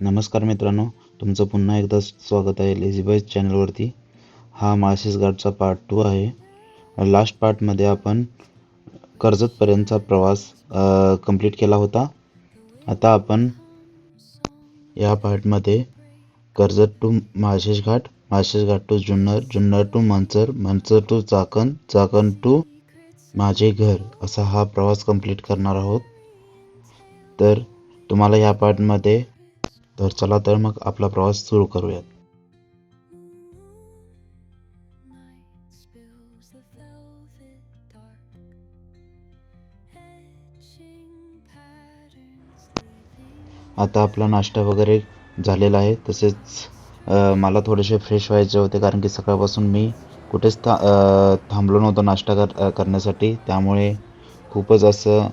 नमस्कार मित्रांनो, तुमचं पुन्हा एकदा स्वागत आहे लेझी बॉयज चॅनलवरती. हा माळशेज घाटचा पार्ट 2 आहे. लास्ट पार्टमध्ये आपण कर्जतपर्यंतचा प्रवास कंप्लीट केला होता. आता आपण या पार्टमध्ये Karjat to Malshej Ghat, Malshej Ghat to Junnar, Junnar to Manchar, Manchar to Chakan, Chakan to माझे घर असा हा प्रवास कंप्लीट करणार आहोत. तर तुम्हाला या पार्टमध्ये तर चला तर मग आपला प्रवास सुरू करूयात. आता आपला नाश्ता वगैरे झालेला आहे. तसेच मला थोडेसे फ्रेश व्हायचे होते, कारण की सकाळपासून मी कुठेच थांबलो नव्हतो नाश्ता करण्यासाठी. त्यामुळे खूपच असं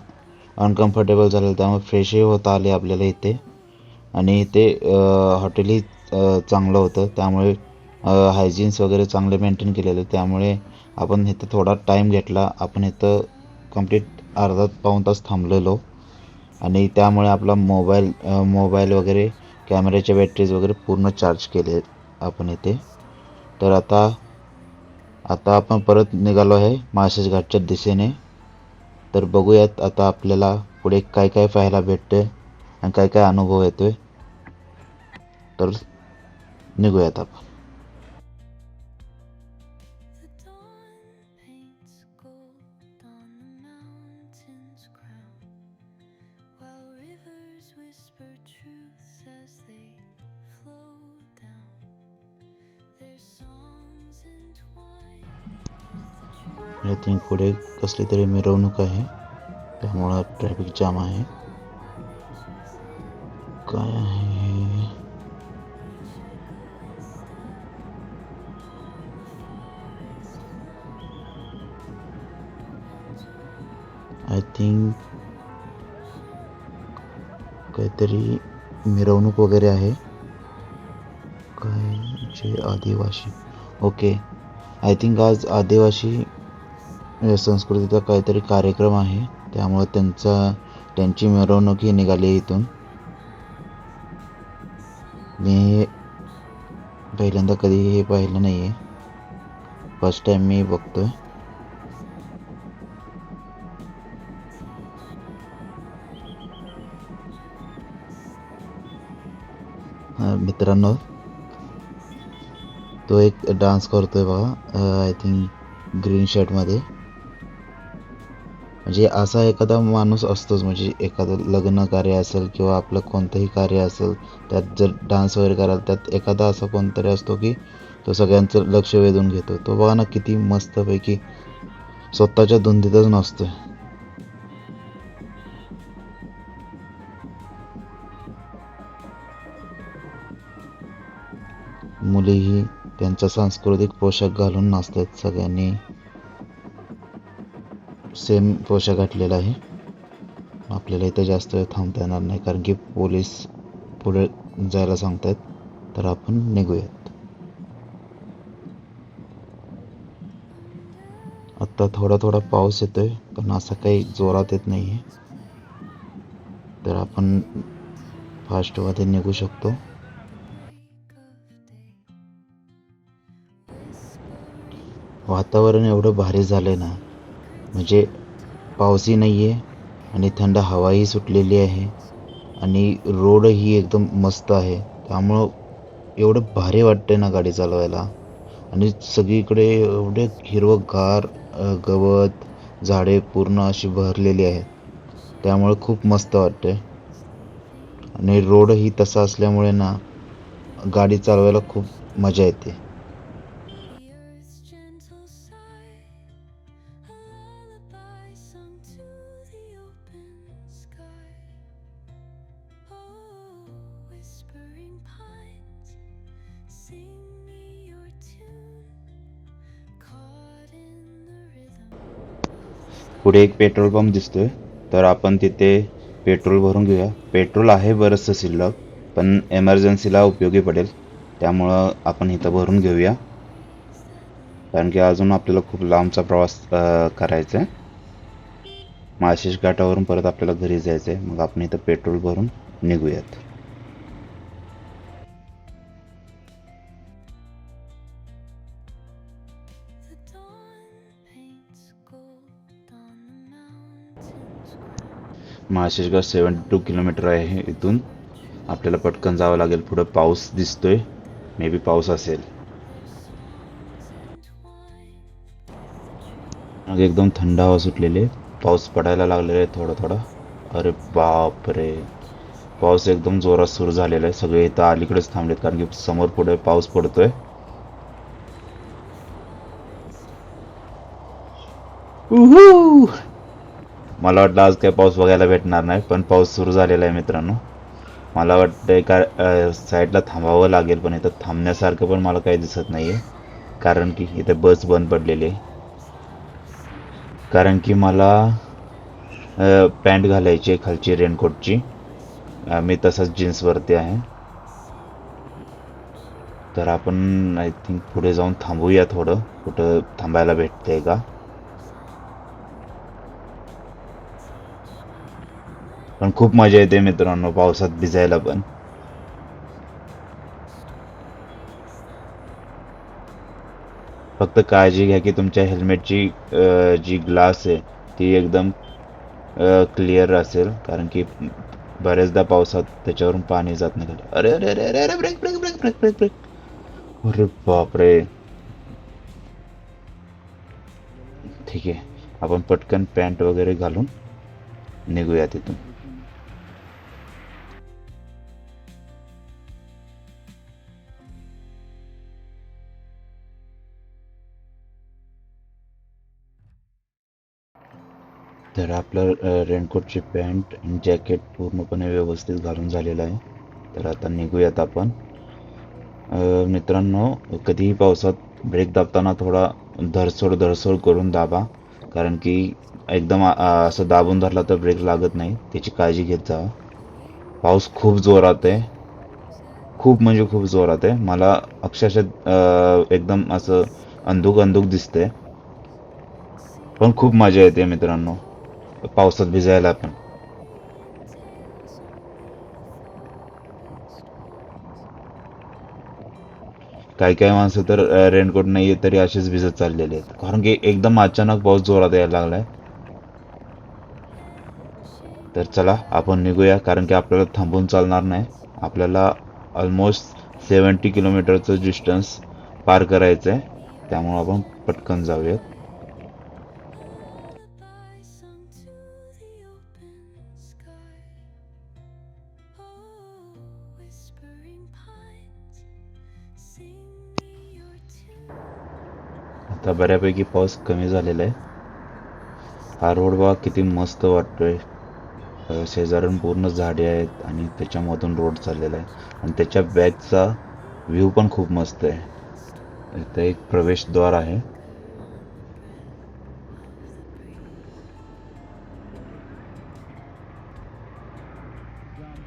अनकम्फर्टेबल झालं. त्यामुळे फ्रेशही होता आले आपल्याला इथे. आणि इथे हॉटेलही चांगलं होतं, त्यामुळे हायजीन्स वगैरे चांगले मेंटेन केलेले. त्यामुळे आपण इथं थोडा टाईम घेतला. आपण इथं कंप्लीट अर्धा पाऊण तास थांबलेलो. आणि त्यामुळे आपला मोबाईल वगैरे कॅमेऱ्याच्या बॅटरीज वगैरे पूर्ण चार्ज केले आपण इथे. तर आता आपण परत निघालो आहे माळशेज घाटच्या दिशेने. तर बघूयात आता आपल्याला पुढे काय काय पाहायला भेटते आणि काय काय अनुभव येतोय. तर निघूयात आपण. आय थिंक पुढे कसली तरी मिरवणूक आहे, त्यामुळं ट्रॅफिक जाम आहे. काय आहे आय थिंक काहीतरी मिरवणूक वगैरे आहे. काय जे आदिवासी, ओके, आय थिंक आज आदिवासी संस्कृतीचा काहीतरी कार्यक्रम आहे, त्यामुळे त्यांची मिरवणूक ही निघाली इथून. मी पहिल्यांदा कधी हे पाहिलं नाही आहे, फर्स्ट टाइम मी बघतोय. मित्रांनो, तो एक डान्स करतोय बघा, आय थिंक ग्रीन शर्टमध्ये. म्हणजे असा एखादा माणूस असतोच, म्हणजे एखादं लग्न कार्य असेल किंवा आपलं कोणतंही कार्य असेल, त्यात जर डान्स वगैरे कराल, त्यात एखादा असा कोणतरी असतो की तो सगळ्यांचं लक्ष वेधून घेतो. तो बघा ना किती मस्तपैकी स्वतःच्या धुंदीतच नसतोय. मुलीही त्यांचा सांस्कृतिक पोशाख घालून नाचतात. सगळ्यांनी सेम पोशाख घातलेला आहे. आपल्याला इथे जास्त वेळ थांबता येणार नाही, कारण की पोलीस पुढे जायला सांगतात. तर आपण निघूयात. आत्ता थोडा पाऊस येतोय, पण असा काही जोरात येत नाही आहे. तर आपण फास्टमध्ये निघू शकतो. वातावरण एवढं भारी झालं ना, म्हणजे पाऊसही नाही आहे आणि थंड हवाही सुटलेली आहे आणि रोडही एकदम मस्त आहे. त्यामुळं एवढं भारी वाटते ना गाडी चालवायला. आणि सगळीकडे एवढे हिरवंगार गवत, झाडे पूर्ण अशी भरलेली आहेत. त्यामुळे खूप मस्त वाटते. आणि रोडही तसा असल्यामुळे ना गाडी चालवायला खूप मजा येते. पुढे एक पेट्रोल पंप दिसतोय, तर आपण तिथे पेट्रोल भरून घेऊया. पेट्रोल आहे बरंचसं शिल्लक, पण एमर्जन्सीला उपयोगी पडेल, त्यामुळं आपण इथं भरून घेऊया. कारण की अजून आपल्याला खूप लांबचा प्रवास करायचा आहे. माळशेज घाटावरून परत आपल्याला घरी जायचं आहे. मग आपण इथं पेट्रोल भरून निघूयात. माळशेजगाव 72 किलोमीटर आहे इथून. आपल्याला पटकन जावं लागेल. पुढं पाऊस दिसतोय, मे बी पाऊस असेल. मग एकदम थंड हवा सुटलेली, पाऊस पडायला लागलेला आहे थोडा थोडा. अरे बाप रे, पाऊस एकदम जोरात सुरू झालेला आहे. सगळे इथं अलीकडेच थांबलेत कारण की समोर पुढे पाऊस पडतोय. उहू! मला वाटलं आज काही पाऊस बघायला भेटणार नाही, पण पाऊस सुरू झालेला आहे मित्रांनो. मला वाटतंय का साईडला थांबावं लागेल, पण इथं थांबण्यासारखं पण मला काही दिसत नाहीये, कारण की इथे बस बंद पडलेली आहे. कारण की मला पॅन्ट घालायची आहे खालची रेनकोटची. मी तसाच जीन्सवरती आहे. तर आपण आय थिंक पुढे जाऊन थांबूया थोडं, कुठं थांबायला भेटतंय का. पण खूप मजा येते मित्रांनो पावसात भिजायला पण. फक्त काळजी घ्या की तुमच्या हेल्मेटची जी ग्लास आहे ती एकदम क्लिअर असेल, कारण की बऱ्याचदा पावसात त्याच्यावरून पाणी जात नाही खाली. अरे अरे अरे अरे अरे, break break break break break break. अरे बापरे. ठीक आहे, आपण पटकन पॅन्ट वगैरे घालून निघूया तिथून. तर आपलं रेनकोटची पॅन्ट आणि जॅकेट पूर्णपणे व्यवस्थित घालून झालेलं आहे. तर आता निघूयात आपण. मित्रांनो, कधीही पावसात ब्रेक दाबताना थोडा धरसोड धरसोड करून दाबा, कारण की एकदम असं दाबून धरला तर ब्रेक लागत नाही. त्याची काळजी घेत जा. पाऊस खूप जोरात आहे, खूप म्हणजे खूप जोरात आहे. मला अक्षरशः एकदम असं अंधुक अंधुक दिसतंय, पण खूप मजा येते मित्रांनो पावसात भिजायला पण. काही काही माणसं तर रेनकोट नाहीये तरी असेच भिजत चाललेले आहेत, कारण की एकदम अचानक पाऊस जोरात यायला लागलाय. तर चला आपण निघूया, कारण की आपल्याला थांबून चालणार नाही. आपल्याला ऑलमोस्ट 70 किलोमीटरचं डिस्टन्स पार करायचं आहे, त्यामुळे आपण पटकन जाऊयात. आता बऱ्यापैकी पाऊस कमी झालेला आहे. हा रोड बघा किती मस्त वाटतोय. शेजारून पूर्ण झाडे आहेत आणि त्याच्यामधून रोड चाललेला आहे, आणि त्याच्या बॅकचा व्ह्यू पण खूप मस्त आहे. इथं एक प्रवेशद्वार आहे.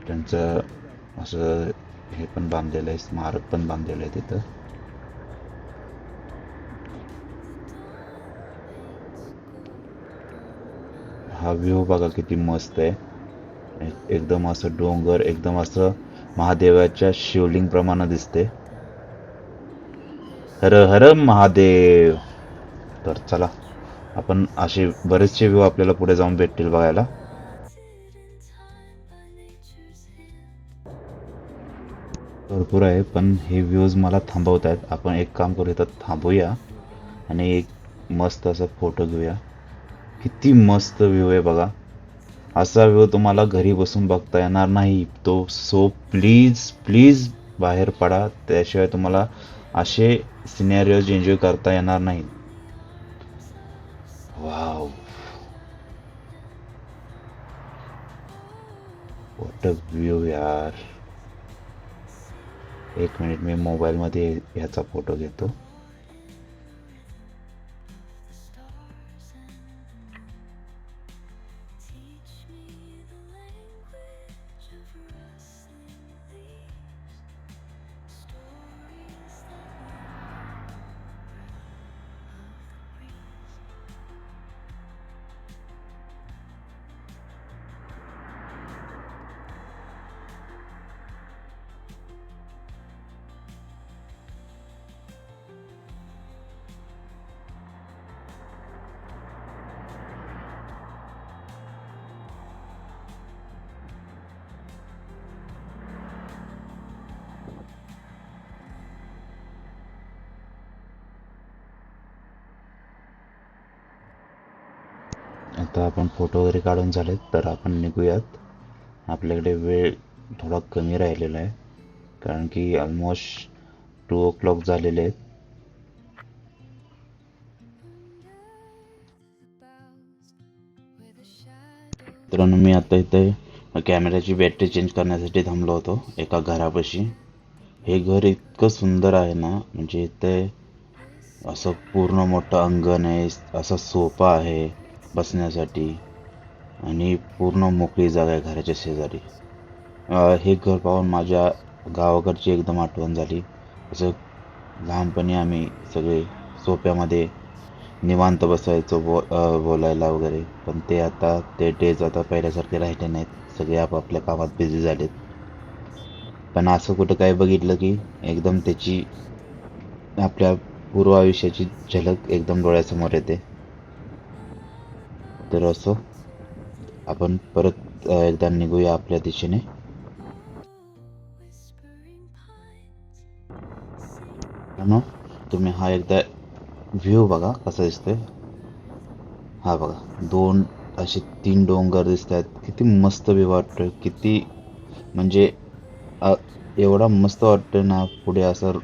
त्यांचं असं हे पण बांधलेलं आहे, स्मारक पण बांधलेलं आहे तिथं. हा व्ह्यू बघा किती मस्त आहे. एकदम असं डोंगर, एकदम असं महादेवाच्या शिवलिंग प्रमाणे दिसते. हर हर महादेव. तर चला, आपण असे बरेचसे व्ह्यू आपल्याला पुढे जाऊन भेटतील बघायला. भरपूर आहे, पण हे व्ह्यूज मला थांबवत आहेत. आपण एक काम करू, इथं थांबूया आणि एक मस्त असा फोटो घेऊया. किती मस्त व्ह्यू आहे बघा. असा व्ह्यू तुम्हाला घरी बसून बघता येणार नाही. सो प्लीज प्लीज बाहेर पडा, त्याशिवाय तुम्हाला असे सिनेरियोज एन्जॉय करता येणार नाहीत. वाव, व्हॉट अ व्ह्यू यार. एक मिनिट, मी मोबाईलमध्ये ह्याचा फोटो घेतो. आता आपण फोटो वगैरे काढून झालेत, तर आपण निघूयात. आपल्याकडे वेळ थोडा कमी राहिलेला आहे, कारण की ऑलमोस्ट 2 o'clock झालेले आहेत. मित्रांनो, मी आता इथे कॅमेऱ्याची बॅटरी चेंज करण्यासाठी थांबलो होतो एका घरापाशी. हे घर इतकं सुंदर आहे ना, म्हणजे इथे असं पूर्ण मोठं अंगण आहे, असा सोफा आहे बसण्यासाठी आणि पूर्ण मोकळी जागा आहे घराच्या शेजारी. हे घर पाहून माझ्या गावाकडची एकदम आठवण झाली. असं लहानपणी आम्ही सगळे सोफ्यामध्ये निवांत बसायचो बोलायला वगैरे. पण ते डेज आता पहिल्यासारखे राहिले नाहीत, सगळे आपापल्या कामात बिझी झालेत. पण असं कुठं काय बघितलं की एकदम त्याची आपल्या पूर्व आयुष्याची झलक एकदम डोळ्यासमोर येते. तर असं आपण परत एकदा निघूया आपल्या दिशेने. तुम्ही हा एकदा व्ह्यू बघा कसा दिसतोय. हा बघा, असे 3 डोंगर दिसत आहेत. किती मस्त बी वाटतोय, किती म्हणजे एवढा मस्त वाटतोय ना. पुढे असं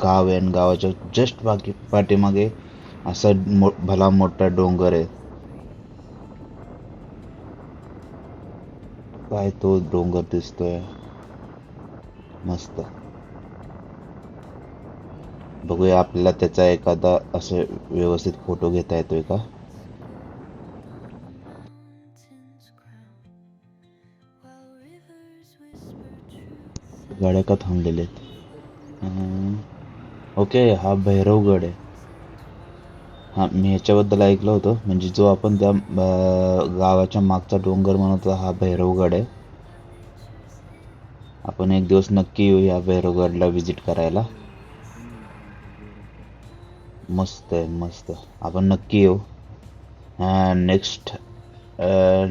गाव आहे आणि गावाच्या जस्ट पाठीमागे असा भला मोठा डोंगर आहे. काय तो डोंगर दिसतोय मस्त. बघूया आपल्याला त्याचा एखादा असं व्यवस्थित फोटो घेता येतोय का. गाड्या का थांबलेल्या आहेत. ओके, हा भैरवगड आहे. हा, मी ह्याच्याबद्दल ऐकलं होतं. म्हणजे जो आपण त्या गावाच्या मागचा डोंगर म्हणतो हा भैरवगड आहे. आपण एक दिवस नक्की येऊ या भैरवगडला व्हिजिट करायला. मस्त आहे, मस्त. आपण नक्की येऊ. नेक्स्ट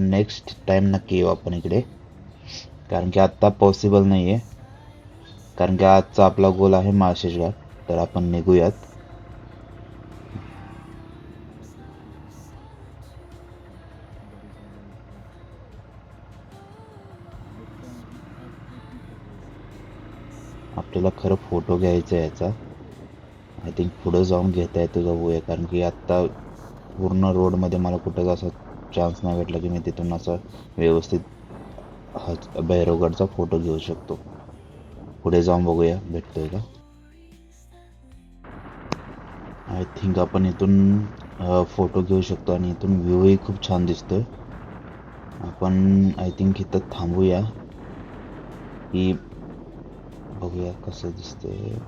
नेक्स्ट टाइम नक्की येऊ आपण इकडे, कारण की आत्ता पॉसिबल नाही आहे. कारण की आजचा आपला गोल आहे माळशेज घाट. तर आपण निघूयात. आपल्याला खरं फोटो घ्यायचा आहे याचा. आय थिंक पुढं जाऊन घेता येतो बघूया, कारण की आत्ता पूर्ण रोडमध्ये मला कुठंच असा चान्स नाही भेटला की मी तिथून असं व्यवस्थित भैरवगडचा फोटो घेऊ शकतो. पुढे जाऊन बघूया भेटतोय का. आय थिंक आपण इथून फोटो घेऊ शकतो आणि इथून व्ह्यूही खूप छान दिसतोय. आपण आय थिंक इथं थांबूया की बघूया कसं दिसतंय.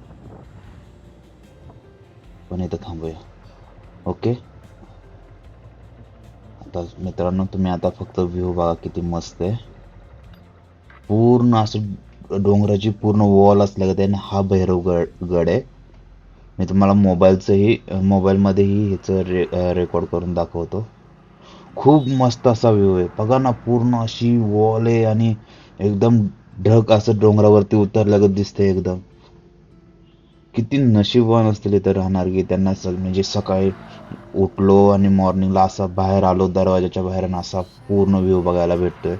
पण इथं थांबूया. ओके. आता मित्रांनो, तुम्ही आता फक्त व्ह्यू बघा किती मस्त आहे. पूर्ण असं डोंगराची पूर्ण वॉल असल्या त्याने हा गड आहे. मी तुम्हाला मोबाईलमध्येही ह्याचं रेकॉर्ड करून दाखवतो. खूप मस्त असा व्ह्यू आहे. बघा ना, पूर्ण अशी वॉल आहे आणि एकदम ढग असं डोंगरावरती उतरल्यागत दिसतंय एकदम. किती नशीबवान असतील इथं राहणार की त्यांना म्हणजे सकाळी उठलो आणि मॉर्निंगला असा बाहेर आलो दरवाजाच्या बाहेर आणि असा पूर्ण व्ह्यू बघायला भेटतोय.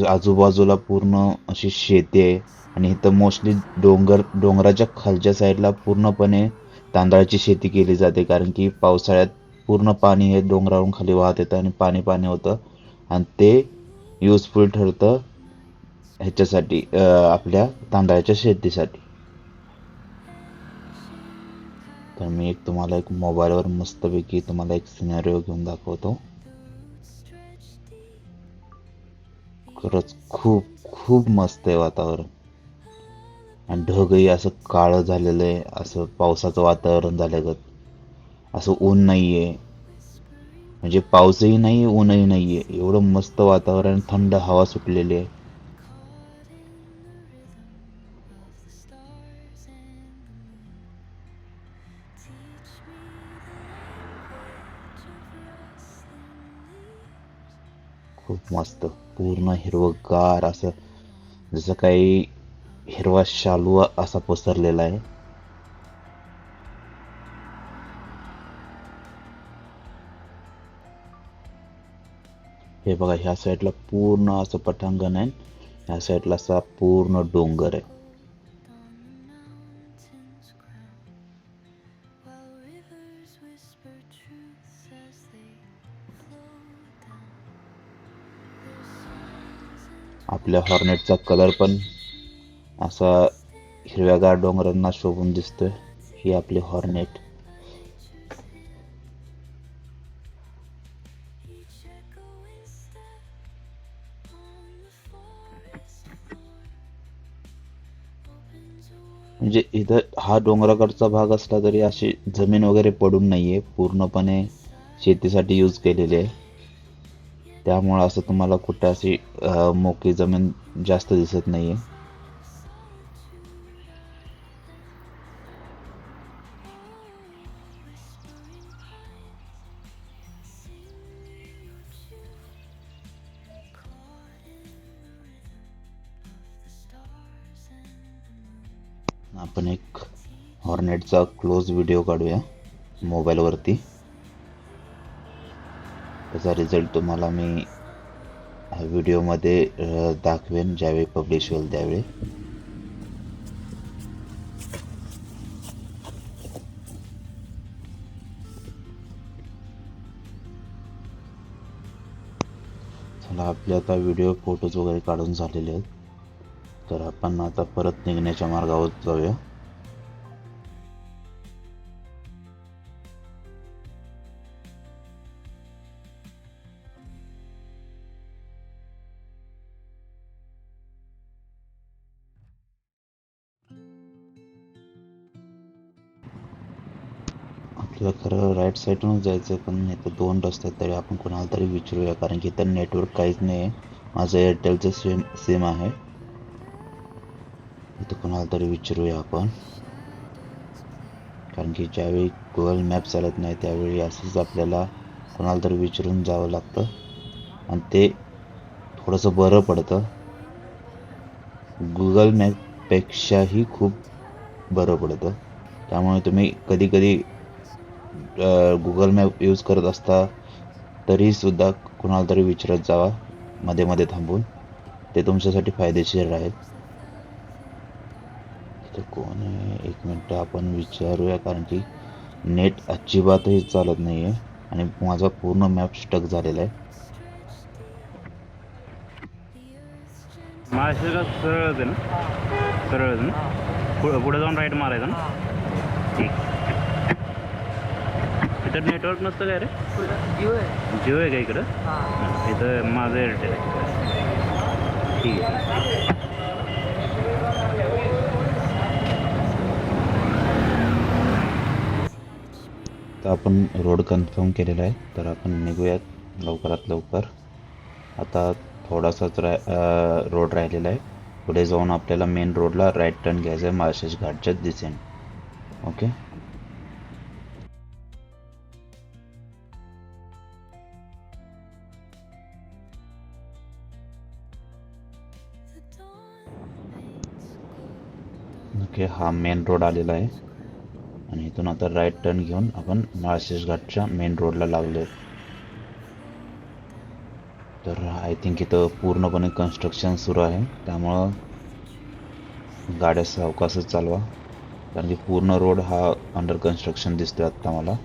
आजूबाजूला पूर्ण अशी शेती आहे आणि इथं मोस्टली डोंगराच्या खालच्या साईडला पूर्णपणे तांदळाची शेती केली जाते, कारण की पावसाळ्यात पूर्ण पाणी हे डोंगरावरून खाली वाहत येतं आणि पाणी पाणी होतं आणि ते युजफुल ठरतं ह्याच्यासाठी, आपल्या तांदळाच्या शेतीसाठी. तर मी तुम्हाला एक मोबाईलवर मस्तपैकी तुम्हाला एक सिनेरिओ घेऊन दाखवतो. खरंच खूप खूप मस्त आहे वातावरण. आणि ढगही असं काळं झालेलं आहे, असं पावसाचं वातावरण झाल्यागत. असं ऊन नाहीये, म्हणजे पाऊसही नाही ऊनही नाहीये, एवढं मस्त वातावरण. थंड हवा सुटलेली आहे. खूप मस्त. पूर्ण हिरवगार असं, जसं काही हिरवा शालू असा पसरलेला आहे. हे बघा, ह्या साईडला पूर्ण असं पटांगण आहे, ह्या साईडला असा पूर्ण डोंगर आहे. आपल्या हॉर्नेटचा कलर पण असा हिरव्यागार डोंगरांना शोभून दिसतोय. ही आपली हॉर्नेट. म्हणजे इथं हा डोंगराकडचा भाग असला तरी अशी जमीन वगैरे पडून नाहीये, पूर्णपणे शेतीसाठी यूज केलेली आहे. त्यामुळं असं तुम्हाला कुठं अशी मोकळी जमीन जास्त दिसत नाहीये. आपण एक हॉर्नेटचा क्लोज व्हिडिओ काढूया मोबाईलवरती. त्याचा रिझल्ट तुम्हाला मी व्हिडिओमध्ये दाखवेन ज्यावेळी पब्लिश होईल त्यावेळी. चला, आपले आता व्हिडिओ फोटोज वगैरे काढून झालेले आहेत, तर आपण आता परत निघण्याच्या मार्गावर जाऊया. आपल्याला खरं राईट साईडूनच जायचं आहे, पण इथं 2 रस्ते आहेत, तरी आपण कोणाला तरी विचारूया, कारण की इथं नेटवर्क काहीच नाही आहे. माझं एअरटेलचं सिम आहे. इथं कोणाला तरी विचारूया आपण, कारण की ज्यावेळी गुगल मॅप चालत नाही त्यावेळी असंच आपल्याला कोणाला तरी विचारून जावं लागतं, आणि ते थोडंसं बरं पडतं. गुगल मॅपपेक्षाही खूप बरं पडतं. त्यामुळे तुम्ही कधी कधी गुगल मॅप यूज करत असता तरीसुद्धा कुणाला तरी विचारत जावा मध्ये मध्ये थांबून, ते तुमच्यासाठी फायदेशीर राहील. तर कोण आहे, 1 मिनटं आपण विचारूया, कारण की नेट अजिबातही चालत नाही आहे आणि माझा पूर्ण मॅप स्टक झालेला आहे. महाराष्ट्र सरळ ना, सरळ ना, पुढे जाऊन राईट मारायचं ना. ठीक. इथं नेटवर्क नसतं काय रे? जिओ आहे का इकडं? इथं माझं एअरटेल आहे. ठीक आहे. तर आपण रोड कन्फर्म केलेला आहे, तर आपण निघूयात लवकरात लवकर. आता थोडासाच रोड राहिलेला आहे. पुढे जाऊन आपल्याला मेन रोडला राईट टर्न घ्यायचा आहे माळशेज घाटच्या दिशेने. ओके. ओके, हा मेन रोड आलेला आहे आणि इथून आता राईट टर्न घेऊन आपण माळशेज घाटच्या मेन रोडला लागलो. तर आय थिंक इथं पूर्णपणे कन्स्ट्रक्शन सुरू आहे, त्यामुळं गाड्या सावकाशच चालवा, कारण की पूर्ण रोड हा अंडर कन्स्ट्रक्शन दिसतोय आत्ता मला.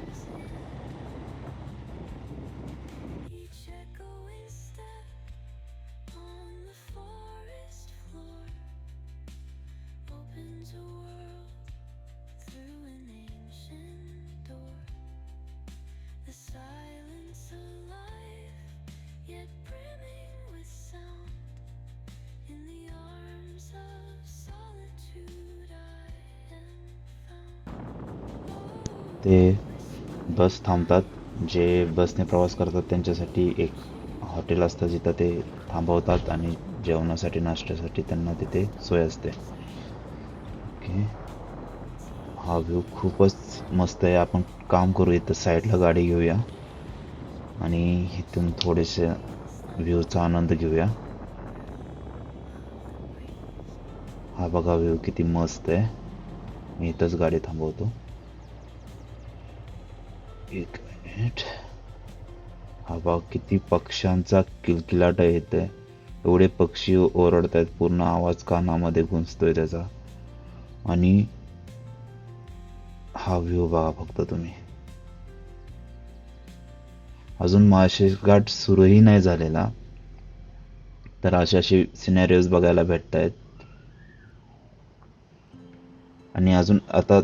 ते बस थांबतात, जे बसने प्रवास करतात त्यांच्यासाठी एक हॉटेल असतं जिथं ते थांबवतात आणि जेवणासाठी नाश्त्यासाठी त्यांना तिथे सोय असते. ओके, हा व्ह्यू खूपच मस्त आहे. आपण काम करू, इथं साईडला गाडी घेऊया आणि इथून थोडेसे व्ह्यूचा आनंद घेऊया. हा बघा व्ह्यू किती मस्त आहे. मी इथंच गाडी थांबवतो. एक मिनिट. हा बघा किती पक्ष्यांचा किलकिलाट येत आहे. एवढे पक्षी ओरडत आहेत, पूर्ण आवाज कानामध्ये गुंजतोय त्याचा. आणि हा व्ह्यू बघा फक्त तुम्ही. अजून माळशेज घाट सुरूही नाही झालेला, तर अशी सिनॅरिओज बघायला भेटत आहेत. आणि अजून आता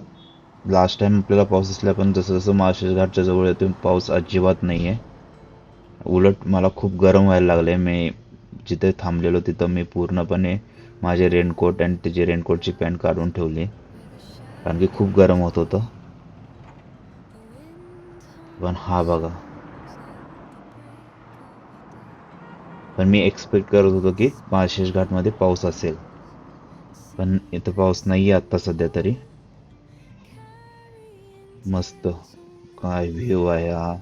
लास्ट टाइम आपल्याला पाऊस दिसला, पण जसं जसं माळशेज घाटच्या जवळ येतो पाऊस अजिबात नाही आहे. उलट मला खूप गरम व्हायला लागले. मी जिथे थांबलेलो तिथं मी पूर्णपणे माझे रेनकोट आणि त्याची रेनकोटची पॅन्ट काढून ठेवली, कारण की खूप गरम होत होतं. पण हा बघा, पण मी एक्सपेक्ट करत होतो की माळशेज घाटमध्ये पाऊस असेल, पण इथं पाऊस नाही आहे आत्ता सध्या तरी. मस्त काय व्ह्यू आहे हा.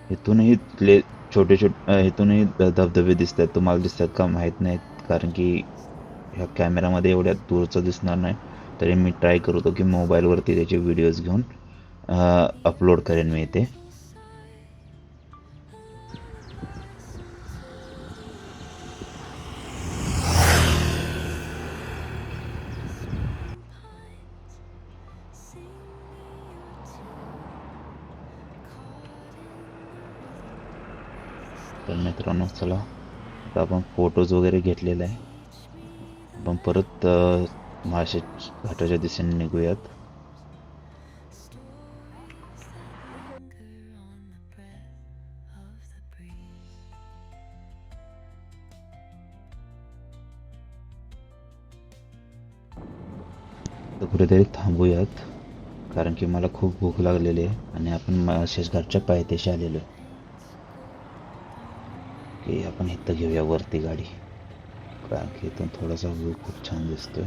इथूनही तिथले छोटे छोटे इथूनही धबधबे दिसत आहेत. तुम्हाला दिसतात का माहीत नाहीत, कारण की ह्या कॅमेरामध्ये एवढ्या दूरचं दिसणार नाही. तरी मी ट्राय करतो की मोबाईलवरती त्याचे व्हिडिओज घेऊन अपलोड करेन मी इथे. तर मित्रांनो चला, आता आपण फोटोज वगैरे घेतलेले आहे. आपण परत माळशेज घाटाच्या दिशेने निघूयात. तर कुठेतरी थांबूयात, कारण की मला खूप भूक लागलेली आहे आणि आपण माळशेज घाटच्या पायथ्याशी आलेलो आहे. की आपण इथं घेऊया वरती गाडी, कारण की इथून थोडासा व्ह्यू खूप छान दिसतोय.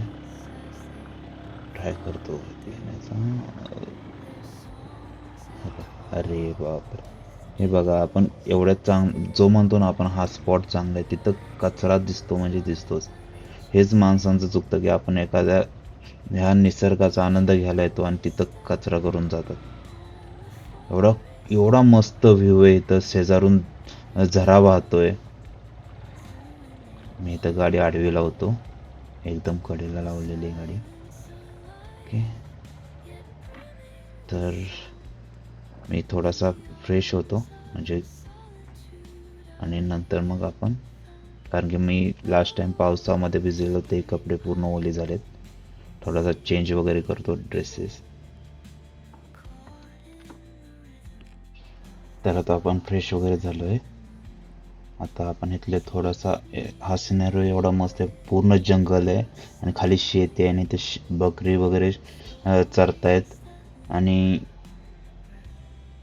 ट्राय करतो येण्याचा. अरे बापरे, हे बघा, आपण एवढ्या जो म्हणतो ना आपण हा स्पॉट चांगला आहे, तिथं कचरा दिसतो म्हणजे दिसतोच. हेच माणसांचं चुकतं की आपण एखाद्या ह्या निसर्गाचा आनंद घ्यायला येतो आणि तिथं कचरा करून जातात. एवढा एवढा मस्त व्ह्यू आहे इथं, शेजारून झरा वाहतोय. मी इथं गाडी आडवी लावतो, एकदम कडेला लावलेली गाडी. ओके, तर मी थोडासा फ्रेश होतो म्हणजे, आणि नंतर मग आपण, कारण की मी लास्ट टाइम पावसामध्ये भिजलेलो, ते कपडे पूर्ण ओले झालेत. थोडासा चेंज वगैरे करतो ड्रेसेस. तर आता आपण फ्रेश वगैरे झालो आहे. आता आपण इथले थोडासा, हा सिनेरिओ एवढा मस्त आहे, पूर्ण जंगल आहे आणि खाली शेती आहे आणि ते बकरी वगैरे चरतायत आणि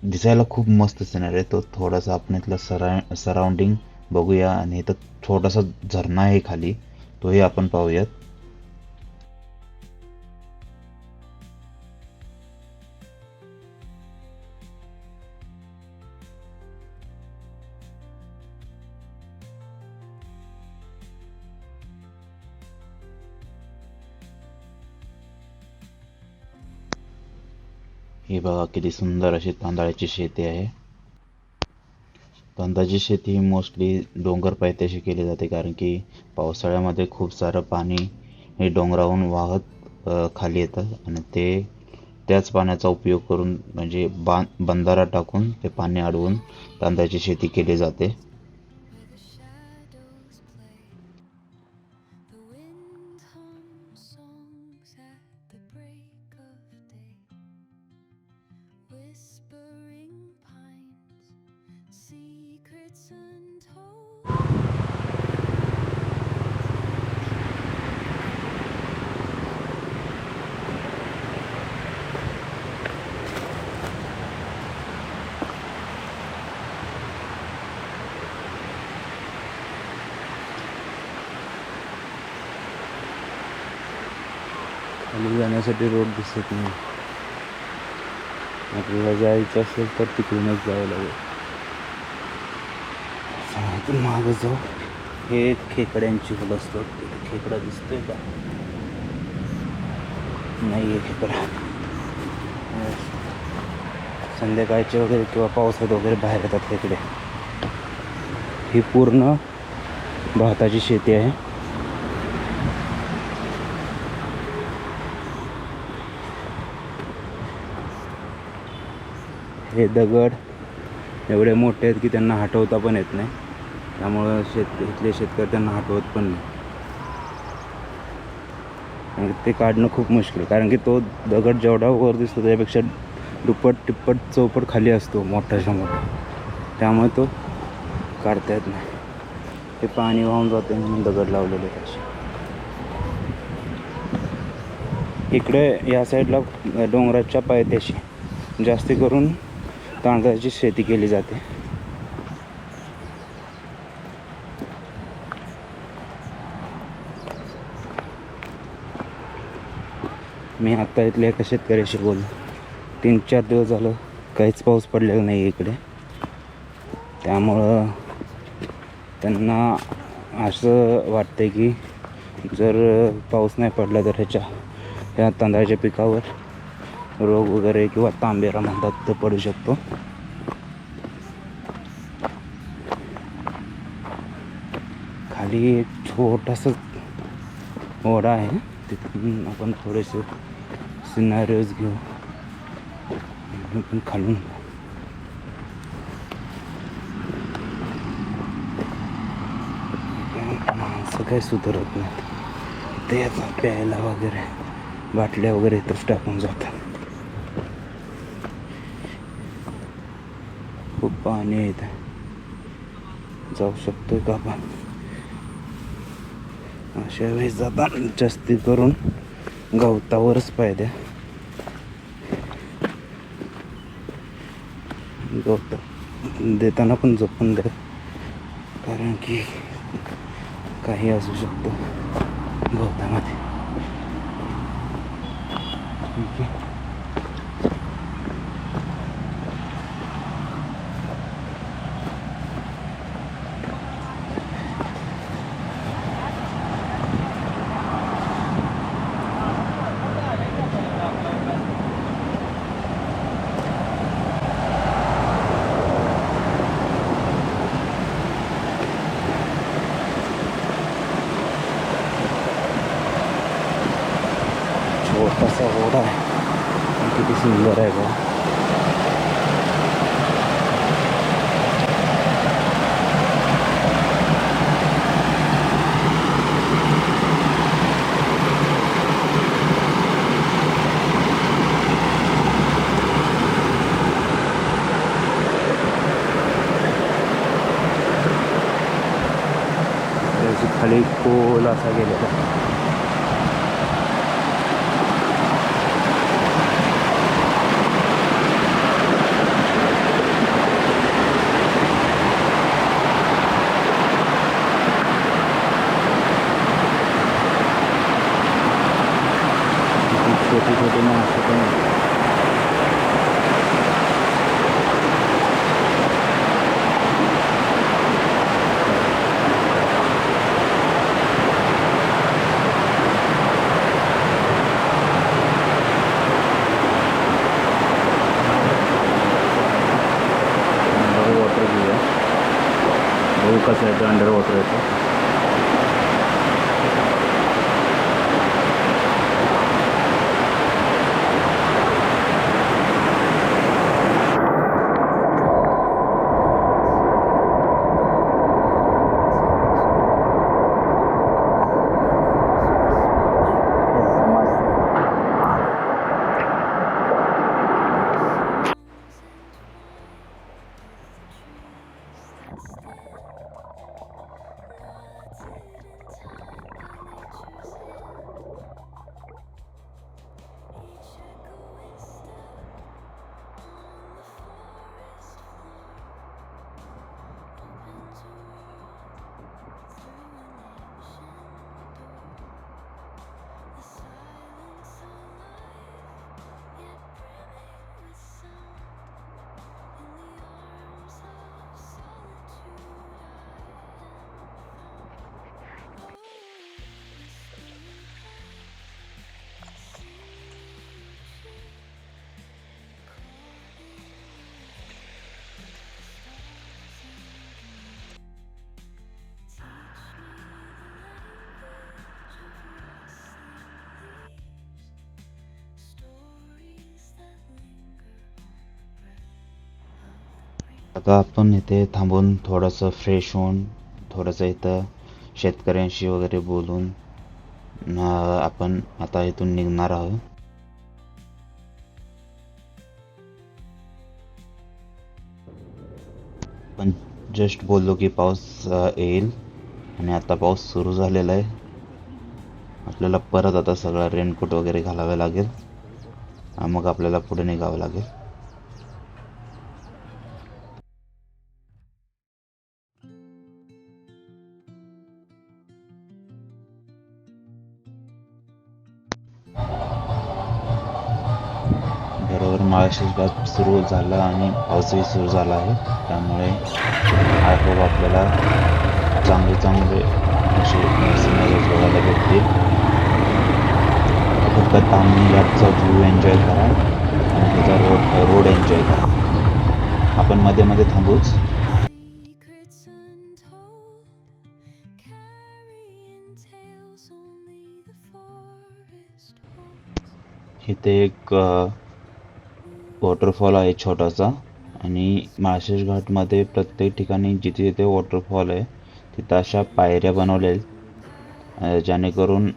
दिसायला खूप मस्त सिनेरिओ आहे तो. थोडासा आपण इथला सराउंडिंग बघूया आणि इथं छोटासा झरणा आहे खाली, तोही आपण पाहूयात. ही बघा किती सुंदर अशी तांदळाची शेती आहे. तांदळाची शेती ही मोस्टली डोंगर पायथ्याशी केली जाते, कारण की पावसाळ्यामध्ये खूप सारं पाणी हे डोंगरावरून वाहत खाली येतं आणि त्याच पाण्याचा उपयोग करून, म्हणजे बंधारा टाकून ते पाणी अडवून तांदळाची शेती केली जाते. खाली जाण्यासाठी रोड दिसत नाही. आपल्याला जायचं असेल तर तिकडूनच जावं लागेल. इथून मागं जाऊ. हे खेकड्यांची फुलं असतात. तिथे खेकडा दिसतोय का? नाही आहे खेकडा. संध्याकाळचे वगैरे किंवा पावसात वगैरे बाहेर येतात खेकडे. ही पूर्ण भाताची शेती आहे. हे दगड एवढे मोठे आहेत की त्यांना हटवता पण येत नाही. त्यामुळं इथले शेतकरी त्यांना हटवत पण नाही. आणि ते काढणं खूप मुश्किल, कारण की तो दगड जेवढा वर दिसतो त्यापेक्षा दुप्पट टिप्पट चौपट खाली असतो मोठाच्या मोठा. त्यामुळे तो काढता येत नाही. ते पाणी वाहून जाते म्हणून दगड लावलेले त्याचे. इकडे या साईडला डोंगराच्या पायथ्याशी जास्ती करून तांदळाची शेती केली जाते. मी आत्ता इथल्या एका शेतकऱ्याशी बोललो. 3-4 दिवस झालं काहीच पाऊस पडलेला नाही इकडे. त्यामुळं त्यांना असं वाटतं की जर पाऊस नाही पडला तर ह्या तांदळाच्या पिकावर रोग वगैरे किंवा तांबेरा म्हणतात तो पडू शकतो. खाली एक छोटासा ओढा आहे, तिथून आपण थोडेसे सिनारिओज घेऊ. पण खालून माणसं काही सुधारत नाही. ते आता प्यायला वगैरे बाटल्या वगैरे इथंच टाकून जातात. खूप पाणी आहे इथे. जाऊ शकतोय का आपण? अशा वेळेस जाताना जास्ती करून गवतावरच पाहिजे. गवत देताना पण जपून द्या, कारण की काही असू शकतो गवतामध्ये. ठीक आहे. छोटासा ओढा आहे, किती सुंदर आहे बघा. खाली खोल असा गेलेला. छोटी छोटी माणसं पण आहेत. अंडर वॉटर घेऊया, बघू कसं आहे अंडर वॉटर येतं. आता आपण इथे थांबून थोडंसं फ्रेश होऊन थोडंसं इथं शेतकऱ्यांशी वगैरे बोलून आपण आता इथून निघणार आहोत. पण जस्ट बोललो की पाऊस येईल आणि आता पाऊस सुरू झालेला आहे. आपल्याला परत आता सगळा रेनकोट वगैरे घालावे लागेल. मग आपल्याला पुढे निघावं लागेल. बरोबर माळशेज घाट सुरू झाला आणि पाऊसही सुरू झाला आहे. त्यामुळे आय होप आपल्याला चांगले चांगले असे सिनेरीज बघायला भेटतील. फक्त ताम्हिणी घाटचा व्ह्यू एन्जॉय करा आणि त्याचा रोड एन्जॉय करा. आपण मध्ये मध्ये थांबूच. इथे एक वॉटरफॉल आहे छोटासा आणि माळशेज घाटमध्ये प्रत्येक ठिकाणी जिथे जिथे वॉटरफॉल आहे तिथं अशा पायऱ्या बनवल्या आहेत जेणेकरून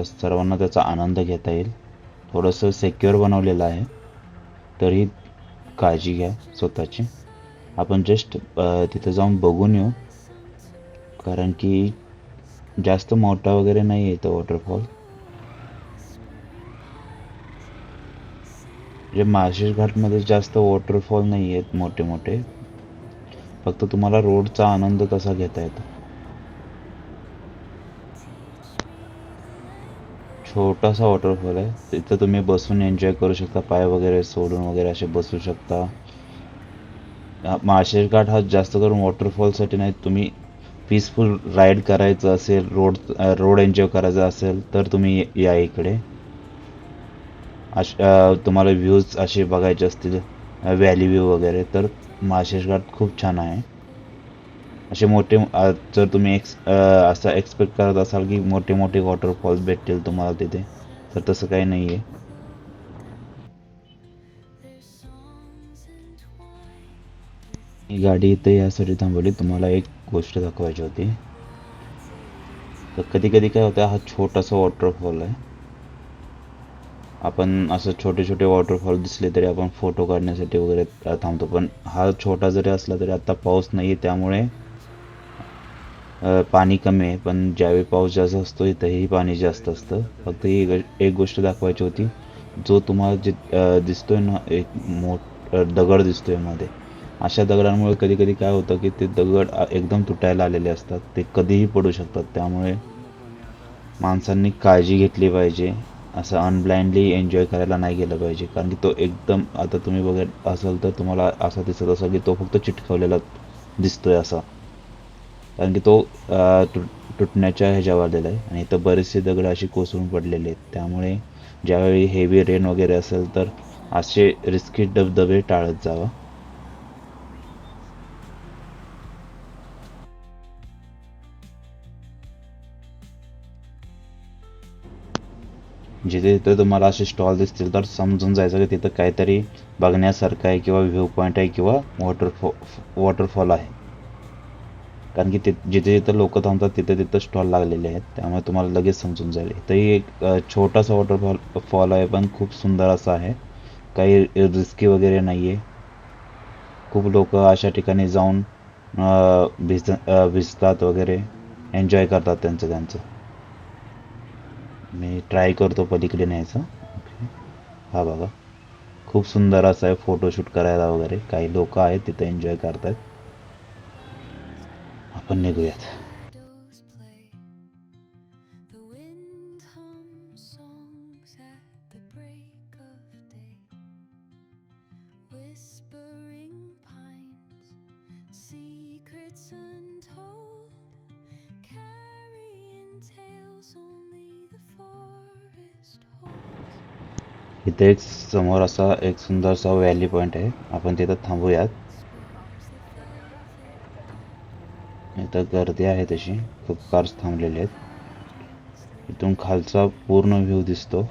सर्वांना त्याचा आनंद घेता येईल. थोडंसं सेक्युअर बनवलेलं आहे, तरी काळजी घ्या स्वतःची. आपण जस्ट तिथं जाऊन बघून येऊ, कारण की जास्त मोठा वगैरे नाही आहे इथं वॉटरफॉल. म्हणजे माळशेज घाटमध्ये जास्त वॉटरफॉल नाही आहेत मोठे मोठे, फक्त तुम्हाला रोडचा आनंद तसा घेता येतो. छोटासा वॉटरफॉल आहे, तिथं तुम्ही बसून एन्जॉय करू शकता, पाय वगैरे सोडून वगैरे असे बसू शकता. माळशेज घाट हा जास्त करून वॉटरफॉलसाठी नाही, तुम्ही पीसफुल राईड करायचं असेल, रोड एन्जॉय करायचा असेल तर तुम्ही या इकडे. तुम्हाला व्ह्यूज असे बघायचे असतील, व्हॅली व्ह्यू वगैरे, तर माळशेज घाट खूप छान आहे. असे मोठे जर तुम्ही असं एक्सपेक्ट करत असाल की मोठे मोठे वॉटरफॉल्स भेटतील तुम्हाला तिथे, तर तसं काही नाही आहे. ही गाडी इथे यासाठी थांबवली, तुम्हाला एक गोष्ट दाखवायची होती. तर कधी कधी काय होतं, हा छोटासा वॉटरफॉल आहे, आपण असं छोटे छोटे वॉटरफॉल दिसले तरी आपण फोटो काढण्यासाठी वगैरे थांबतो. पण हा छोटा जरी असला तरी आता पाऊस नाही आहे त्यामुळे पाणी कमी आहे. पण ज्यावेळी पाऊस जास्त असतो इथंही पाणी जास्त असतं. फक्त ही एक गोष्ट दाखवायची होती, जो तुम्हाला जे दिसतोय ना, एक दगड दिसतोय मध्ये, अशा दगडांमुळे कधी कधी काय होतं की ते दगड एकदम तुटायला आलेले असतात, ते कधीही पडू शकतात. त्यामुळे माणसांनी काळजी घेतली पाहिजे, असं अनब्लाइंडली एन्जॉय करायला नाही गेलं पाहिजे. कारण की तो एकदम, आता तुम्ही बघत असाल तर तुम्हाला असं दिसत असेल की तो फक्त चिटकवलेला दिसतोय असा, कारण की तो तुटण्याच्या ह्याच्यावर आलेला आहे आणि इथं बरेचसे दगड अशी कोसळून पडलेले आहेत. त्यामुळे ज्यावेळी हेवी रेन वगैरे असेल तर असे रिस्की धबधबे टाळत जावा. जिथे तिथे तुम्हाला असे स्टॉल दिसतील तर समजून जायचं की तिथं काहीतरी बघण्यासारखं आहे किंवा व्ह्यू पॉईंट आहे किंवा वॉटरफॉल आहे. कारण की जिथे जिथं लोक थांबतात तिथे तिथं स्टॉल लागलेले आहेत, त्यामुळे तुम्हाला लगेच समजून जाईल. इथंही एक छोटासा वॉटरफॉल आहे, पण खूप सुंदर असा आहे, काही रिस्की वगैरे नाही आहे. खूप लोक अशा ठिकाणी जाऊन भिजतात वगैरे, एन्जॉय करतात त्यांचं. मी ट्राय करतो पलीकडे न्यायचं. हा बघा, खूप सुंदर असं आहे फोटोशूट करायला वगैरे, काही लोक आहेत तिथे एन्जॉय करतात. आपण निघूयात. इथे एक समोर असा एक सुंदरसा व्हॅली पॉईंट आहे, आपण तिथं थांबूयात. इथं गर्दी आहे तशी, खूप कार्स थांबलेले आहेत. इथून खालचा पूर्ण व्ह्यू दिसतो,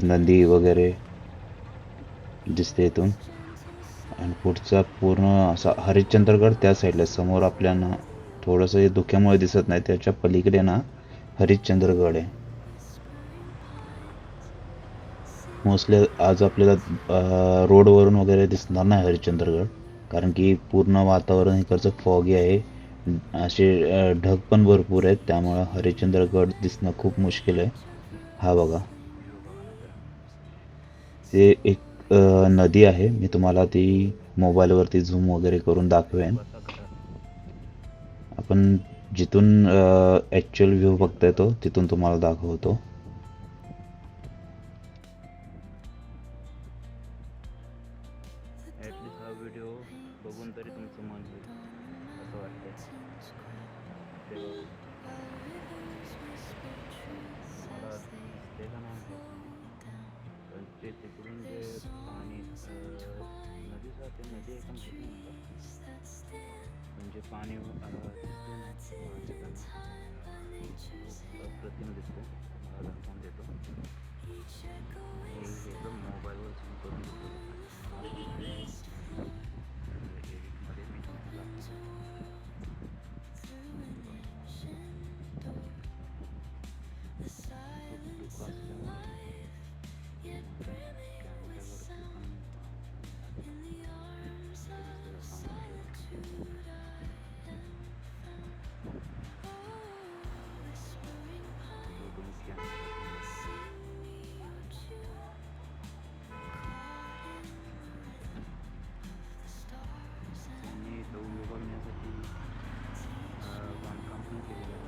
नदी वगैरे दिसते इथून. आणि पुढचा पूर्ण असा हरिश्चंद्रगड त्या साईडला समोर आपल्याला थोडंसं हे धुक्यामुळे दिसत नाही, त्याच्या पलीकडे ना हरिश्चंद्रगड आहे. मोस्टली आज आपल्याला रोडवरून वगैरे दिसणार नाही हरिश्चंद्रगड, कारण की पूर्ण वातावरण इकडचं फॉगी आहे. असे ढग पण भरपूर आहेत, त्यामुळं हरिश्चंद्रगड दिसणं खूप मुश्किल आहे. हा बघा, ते एक नदी आहे. मी तुम्हाला ती मोबाईलवरती झूम वगैरे करून दाखवेन. आपण जिथून ॲक्च्युअल व्ह्यू बघता येतो तिथून तुम्हाला दाखवतो. ॲटलिस्ट हा व्हिडिओ बघून तरी तुमचं मन होईल असं वाटतंय. ते बघा, मला दिसते का नाही माहित, पण ते तिकडून जे पाणी नदी जाते, नदी आहे का माहित नाही मला, म्हणजे पाणी दिसते ना अप्रतिम दिसते. मला दाखवून देतो. हे एकदम मोबाईलवर झूम करून दिसतो. एडिटमध्ये मी तुम्हाला धुकं असल्यामुळे त्यांनी तो व्ह्यू बघण्यासाठी बांधकाम पण केलेलं आहे.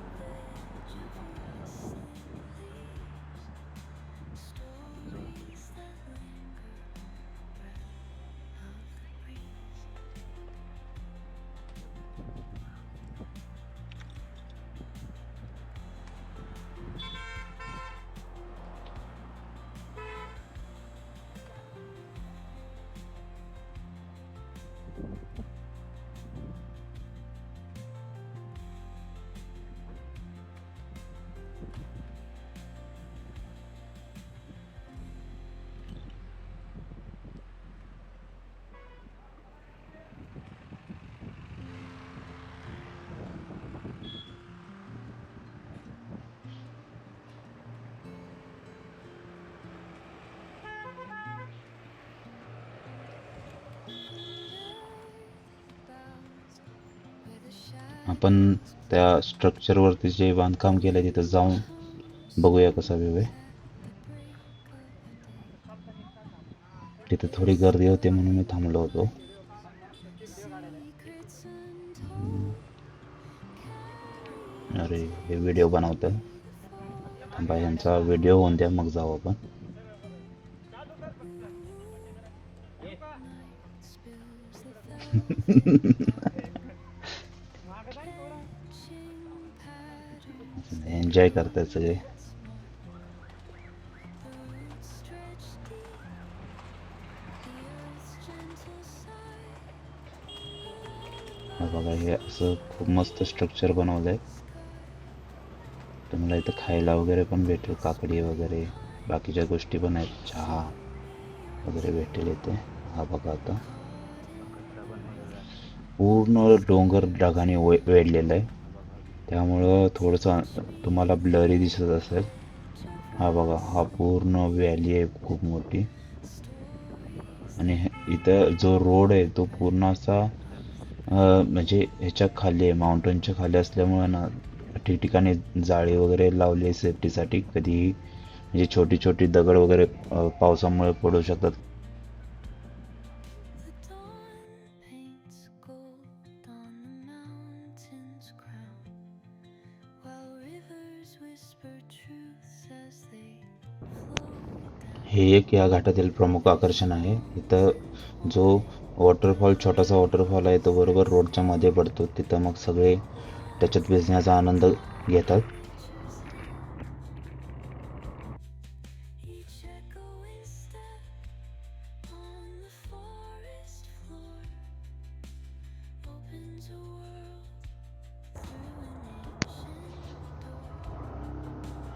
आपण त्या स्ट्रक्चरवरती जे बांधकाम केलं तिथं जाऊन बघूया कसा व्ह्यू आहे. तिथे थोडी गर्दी होती म्हणून मी थांबलो होतो. अरे, हे व्हिडिओ बनवतं. थांबा, यांचा व्हिडिओ होऊन द्या, मग जाऊ आपण. एन्जॉय करतात सगळे. बघा, हे असं खूप मस्त स्ट्रक्चर बनवलंय. तुम्हाला इथं खायला वगैरे पण भेटेल, काकडी वगैरे बाकीच्या गोष्टी पण आहेत, चहा वगैरे भेटेल इथे. हा बघा, आता पूर्ण डोंगर ढगाने वेढलेलं आहे, त्यामुळं थोडंसं तुम्हाला ब्लरी दिसत असेल. हा बघा, हा पूर्ण व्हॅली आहे खूप मोठी, आणि इथं जो रोड आहे तो पूर्ण असा म्हणजे ह्याच्या खाली आहे, माउंटनच्या खाली असल्यामुळे ना ठिकठिकाणी जाळी वगैरे लावली आहे सेफ्टीसाठी. कधीही म्हणजे छोटी छोटी दगड वगैरे पावसामुळे पडू शकतात. हे एक या घाटातील प्रमुख आकर्षण आहे. इथं जो वॉटरफॉल, छोटासा वॉटरफॉल आहे, तो बरोबर रोडच्या मध्ये पडतो. तिथं मग सगळे त्याच्यात भिजण्याचा आनंद घेतात.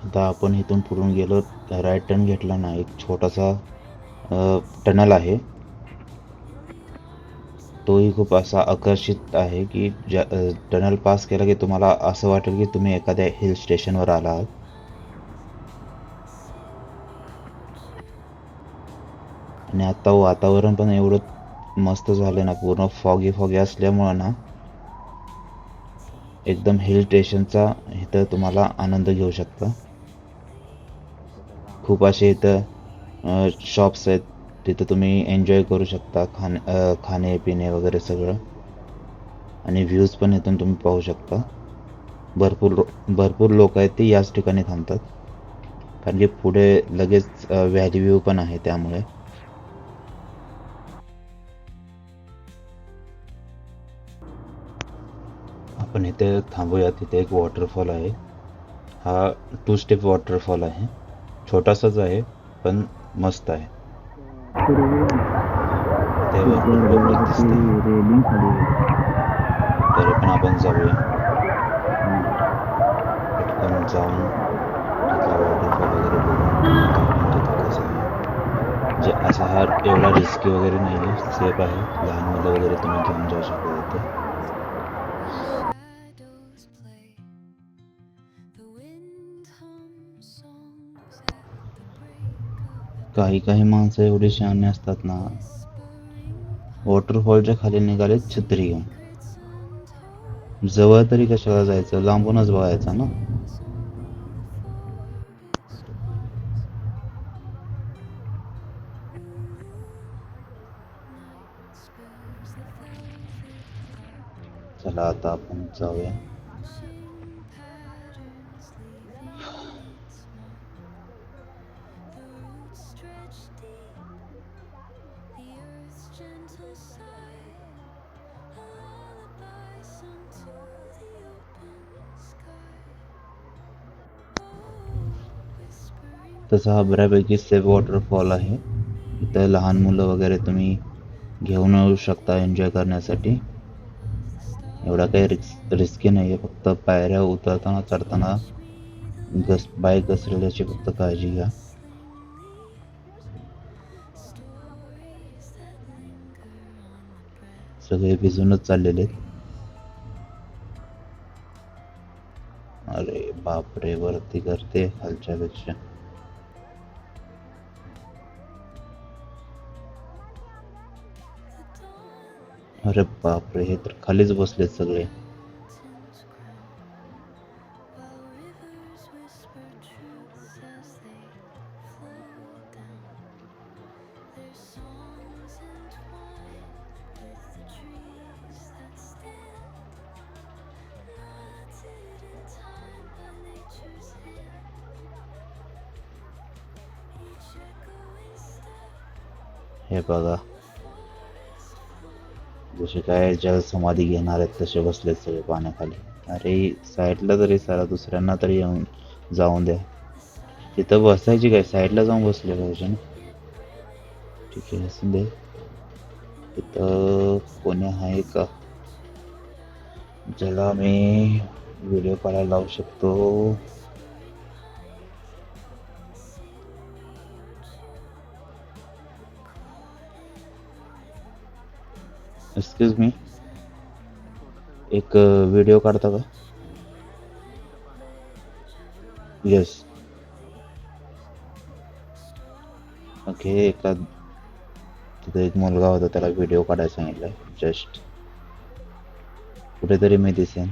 आता आपण इथून पुढून गेलो, राईट टर्न घेतला ना, एक छोटासा टनल आहे. तोही खूप असा आकर्षित आहे की टनल पास केला की तुम्हाला असं वाटेल की तुम्ही एखाद्या हिल स्टेशनवर आला आहात. आणि आता वातावरण पण एवढं मस्त झालं ना, पूर्ण फॉगी फॉगी असल्यामुळं ना एकदम हिल स्टेशनचा इथं तुम्हाला आनंद घेऊ शकता. खूप असे इथं शॉप्स आहेत, तिथं तुम्ही एन्जॉय करू शकता खाणे पिणे वगैरे सगळं. आणि व्ह्यूज पण इथून तुम्ही पाहू शकता. भरपूर लोक आहेत ते याच ठिकाणी थांबतात, कारण की पुढे लगेच व्हॅली व्ह्यू पण आहे त्यामुळे. आपण इथे थांबूया. तिथे एक वॉटरफॉल आहे. हा 2 स्टेप वॉटरफॉल आहे. छोटासाच आहे पण मस्त आहे. ते भरपूर पब्लिक दिसते, तरी पण आपण जाऊया. पटकन जाऊन तिथला वॉटरफॉल वगैरे बघून काय म्हणतो तो कसा आहे. जे असा हा एवढा रिस्की वगैरे नाही आहे, सेफ आहे. लहान मुलं वगैरे तुम्ही घेऊन जाऊ शकता तिथे. काही माणसं एवढी शहाणी असतात ना, वॉटरफॉलच्या खाली निघाले छत्री घेऊन. जवळ तरी कशाला जायचं, लांबूनच बघायचं ना. चला आता आपण जाऊया. तसा हा बऱ्यापैकी सेफ वॉटरफॉल आहे. इथं लहान मुलं वगैरे तुम्ही घेऊन येऊ शकता एन्जॉय करण्यासाठी. एवढा काही रिस्की नाही आहे. फक्त पायऱ्या उतरताना चढताना पाय घसरल्याची फक्त काळजी घ्या. सगळे भिजूनच चाललेले आहेत. अरे बापरे, वरती करते खालच्यापेक्षा. अरे बापरे, हे तर खालीच बसलेत सगळे. हे बघा, जसे काय जलसमाधी घेणार आहेत तसे बसलेत सगळे पाण्याखाली. अरे साईडला तरी सारा, दुसऱ्यांना तरी येऊन जाऊन द्या. तिथं बसायची काय, साईडला जाऊन बसले पाहिजे ना. ठीक आहे, असं दे. तिथं कोणी आहे का ज्याला मी व्हिडिओ काढायला लावू शकतो? एक्सक्यूज मी, एक व्हिडिओ काढता का? येस. ओके. तिथे एक मुलगा होता, त्याला व्हिडिओ काढायला सांगितलं. जस्ट कुठेतरी मी दिसेन.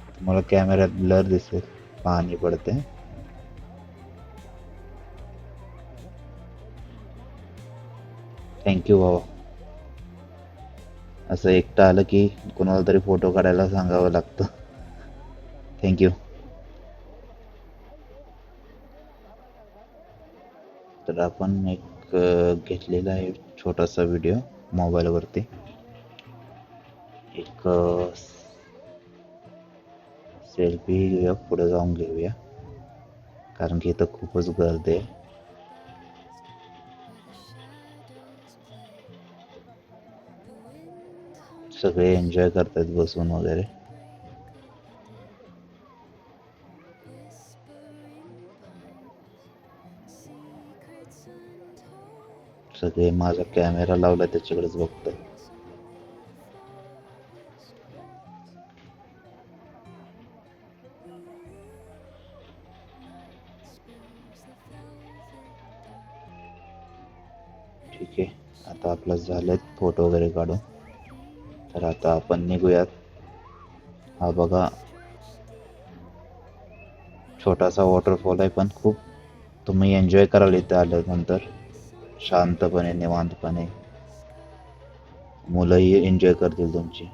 तुम्हाला कॅमेऱ्यात ब्लर दिसेल, पाणी पडते. थँक्यू बाबा. असं एकटं आलं की कोणाला तरी फोटो काढायला सांगावं लागतं. थँक्यू. तर आपण एक घेतलेला आहे छोटासा व्हिडिओ मोबाईलवरती. एक सेल्फी घेऊया, पुढे जाऊन घेऊया, कारण की इथं खूपच गर्दी आहे. सगळे एन्जॉय करतात बसून वगैरे. सगळे माझा कॅमेरा लावला त्याच्याकडेच बघतोय. ठीक आहे, आता आपलं झालेत फोटो वगैरे काढून. तर आता आपण निघूयात. हा बघा, छोटासा वॉटरफॉल आहे, पण खूप तुम्ही एन्जॉय कराल इथे आल्यानंतर. शांतपणे, निवांतपणे. मुलंही एन्जॉय करतील तुमची.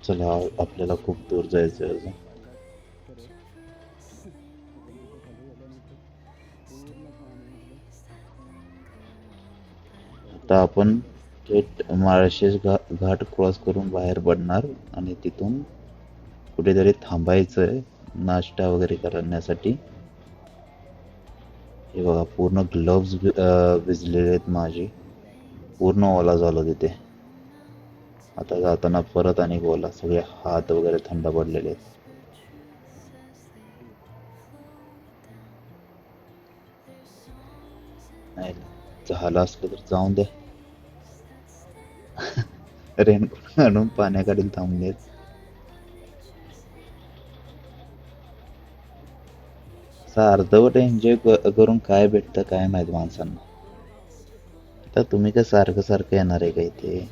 चला, आपल्याला खूप दूर जायचं आहे अजून. आता आपण थेट माळशेज घाट क्रॉस करून बाहेर पडणार आणि तिथून कुठेतरी थांबायचं आहे नाश्ता वगैरे करण्यासाठी. हे बघा, पूर्ण ग्लोव्ज भिजलेले आहेत माझे. पूर्ण ओला झालो तिथे. आता जाताना परत आणि ओला, सगळे हात वगैरे थंड पडलेले आहेत. नाही, झालं असलं तर जाऊन द्या. रेनकोट घालून पाण्याकडे थांबलेत. असं अर्धवट एन्जॉय करून काय भेटतं काय माहित माणसांना. आता तुम्ही काय सारखं सारखं येणार आहे का इथे?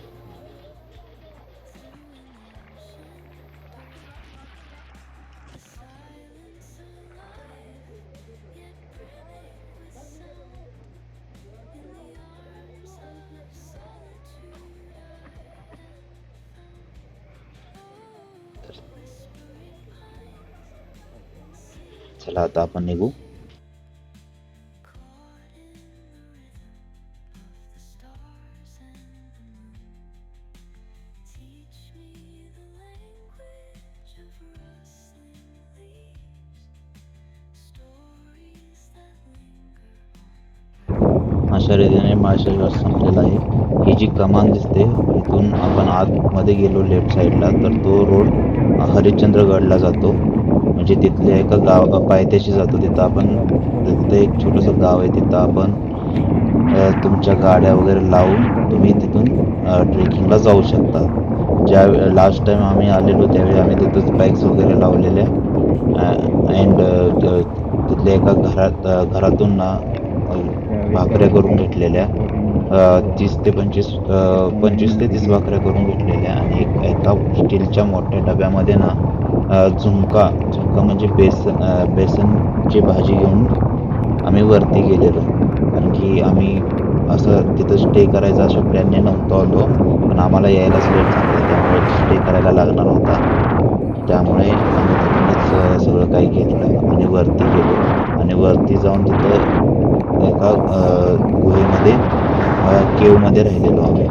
चला, आता आपण निघू. अशा रीतीने माळशेज घाट संपलेला आहे. ही जी कमान दिसते, इथून आपण आतमध्ये गेलो लेफ्ट साईडला तर तो रोड हरिश्चंद्रगडला जातो. म्हणजे तिथल्या एका पायथ्याशी जातो. तिथं एक छोटंसं गाव आहे. तिथं आपण तुमच्या गाड्या वगैरे लावून तुम्ही तिथून ट्रेकिंगला जाऊ शकता. लास्ट टाइम आम्ही आलेलो त्यावेळी आम्ही तिथंच बाईक्स वगैरे लावलेल्या. अँड तिथल्या एका घरातून ना भाकऱ्या करून घेतलेल्या. 30 ते 25 ते 30 भाकऱ्या करून घेतलेल्या. आणि एका स्टीलच्या मोठ्या डब्यामध्ये ना झुणका म्हणजे बेसनची भाजी घेऊन आम्ही वरती गेलेलो. कारण की आम्ही असं तिथं स्टे करायचा अशा प्लॅनने नव्हतो आलो, पण आम्हाला यायलाच लेट झालं, त्यामुळे स्टे करायला लागणार होता. त्यामुळे आम्ही तिथूनच सगळं काही घेतलं आणि वरती गेलो. आणि वरती जाऊन तिथं एका गुहेमध्ये केवमध्ये राहिलेलो आम्ही.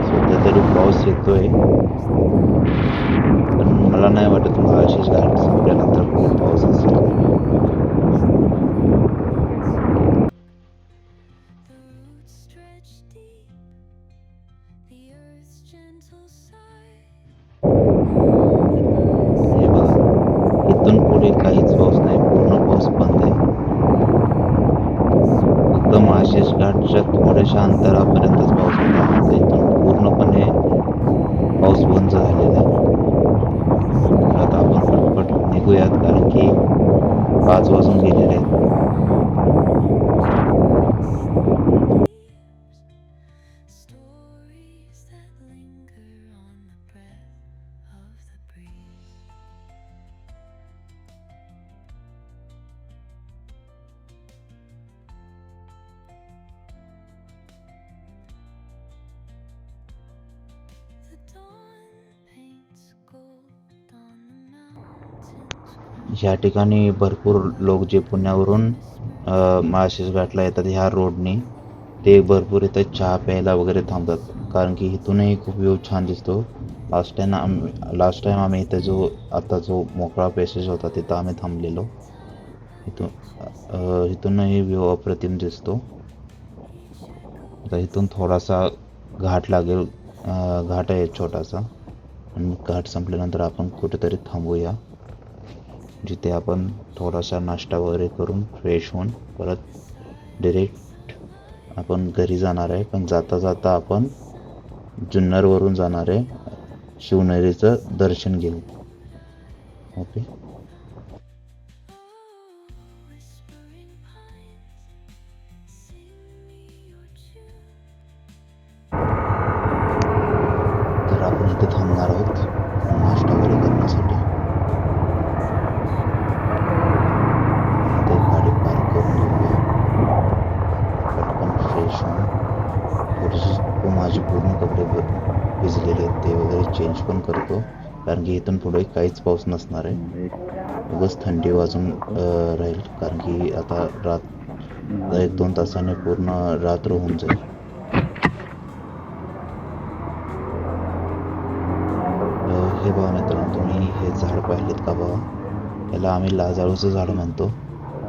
सध्या तरी पाऊस येतोय, पण मला नाही वाटत माळशेज घाट संपल्यानंतर खूप पाऊस असेल. हे बघा, इथून पुढे काहीच पाऊस नाही, पूर्ण पाऊस बंद आहे. फक्त माळशेज घाटच्या थोड्याशा अंतरापर्यंतच पाऊस होता. आता इथून पूर्णपणे पाऊस बंद झालेला आहे. तर आता आपण पटपट निघूयात, कारण की 5 वाजून गेलेले आहेत. ह्या ठिकाणी भरपूर लोक जे पुण्यावरून माळशेज घाटला येतात ह्या रोडनी, ते भरपूर इथं चहा प्यायला वगैरे थांबतात. कारण की इथूनही खूप व्ह्यू छान दिसतो. लास्ट टाइम आम्ही इथे जो मोकळा पॅसेज होता तिथं आम्ही थांबलेलो. इथूनही व्ह्यू अप्रतिम दिसतो. आता इथून थोडासा घाट लागेल, घाट आहे छोटासा, आणि घाट संपल्यानंतर आपण कुठेतरी थांबूया, जिथे आपण थोडासा नाश्ता वगैरे करून फ्रेश होऊन परत डिरेक्ट आपण घरी जाणार आहे. पण जाता जाता आपण जुन्नरवरून जाणार आहे, शिवनेरीचं दर्शन घेऊ. ओके. तर आपण इथे थांबणार आहोत नाश्ता वगैरे करण्यासाठी. इथे गाडी पार्क करून घेऊया, पटकन फ्रेश होऊन थोडीशी माझी पूर्ण कपडे भिजलेले आहेत ते वगैरे चेंज पण करतो, कारण की इथून पुढे काहीच पाऊस नसणार आहे. उगाच थंडी वाजून राहील, कारण की आता 1-2 तासाने पूर्ण रात्र होऊन जाईल. हे बघा मित्रांनो, तुम्ही हे झाड पाहिलेत का? बघा, याला आम्ही लाजाळूचं झाड म्हणतो.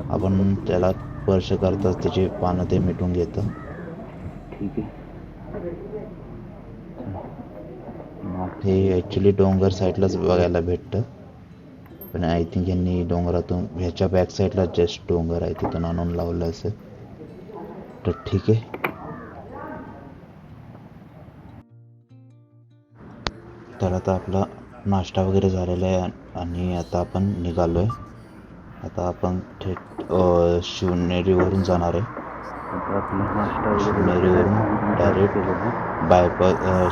आपण त्याला स्पर्श करताच त्याचे पानं ते मिटून घेतं. ठीक आहे. हे ॲक्च्युली डोंगर साईडलाच बघायला भेटतं, पण आय थिंक यांनी डोंगरातून ह्याच्या बॅक साईडला जस्ट डोंगर आहे तिथून आणून लावलं असेल. तर ठीक आहे. तर आता आपला नाश्ता वगैरे झालेला आहे आणि आता आपण निघालो आहे. आता आपण थेट शिवनेरीवरून जाणार आहे. शिवनेरीवरून डायरेक्ट